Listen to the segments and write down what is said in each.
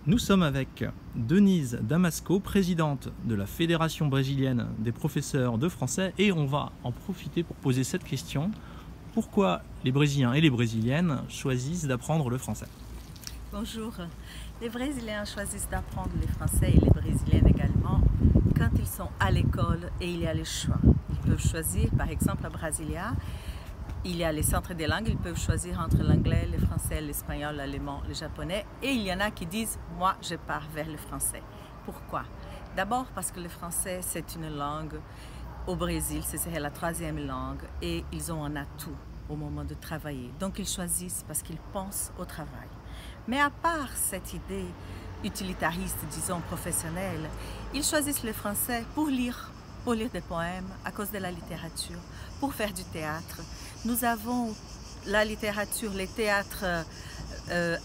Nous sommes avec Denise Damasco, présidente de la Fédération brésilienne des professeurs de français, et on va en profiter pour poser cette question. Pourquoi les Brésiliens et les Brésiliennes choisissent d'apprendre le français? Bonjour. Les Brésiliens choisissent d'apprendre le français et les Brésiliennes également quand ils sont à l'école et il y a le choix. Ils peuvent choisir, par exemple à Brasilia, il y a les centres des langues, ils peuvent choisir entre l'anglais, le français, l'espagnol, l'allemand, le japonais. Et il y en a qui disent, moi je pars vers le français. Pourquoi? D'abord parce que le français c'est une langue au Brésil, c'est la troisième langue et ils ont un atout au moment de travailler. Donc ils choisissent parce qu'ils pensent au travail. Mais à part cette idée utilitariste, disons professionnelle, ils choisissent le français pour lire des poèmes à cause de la littérature, pour faire du théâtre. Nous avons la littérature, les théâtres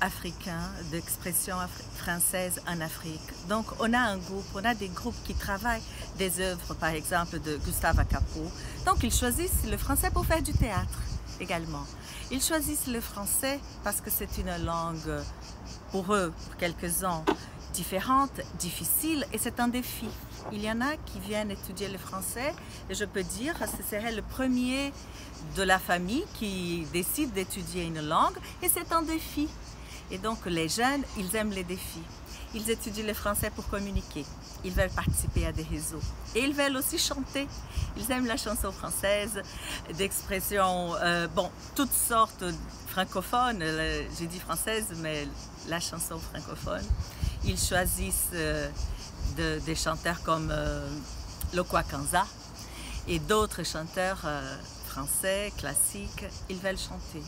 africains, d'expression française en Afrique. Donc on a des groupes qui travaillent des œuvres, par exemple de Gustave Capo. Donc ils choisissent le français pour faire du théâtre également. Ils choisissent le français parce que c'est une langue, pour eux, pour quelques-uns, différente, difficile, et c'est un défi. Il y en a qui viennent étudier le français, et je peux dire que ce serait le premier de la famille qui décide d'étudier une langue, et c'est un défi. Et donc les jeunes, ils aiment les défis. Ils étudient le français pour communiquer. Ils veulent participer à des réseaux. Et ils veulent aussi chanter. Ils aiment la chanson française, d'expression, toutes sortes francophones. J'ai dit française, mais la chanson francophone. Ils choisissent des chanteurs comme Lokwa Kanza et d'autres chanteurs français, classiques. Ils veulent chanter.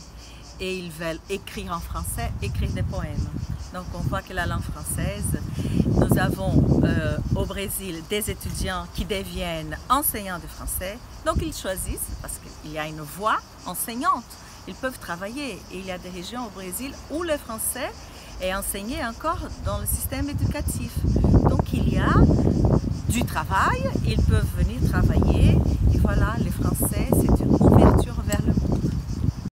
Et ils veulent écrire en français, écrire des poèmes. Donc on voit que la langue française, nous avons au Brésil des étudiants qui deviennent enseignants de français. Donc ils choisissent, parce qu'il y a une voie enseignante, ils peuvent travailler. Et il y a des régions au Brésil où le français est enseigné encore dans le système éducatif. Donc il y a du travail, ils peuvent venir travailler. Et voilà, le français, c'est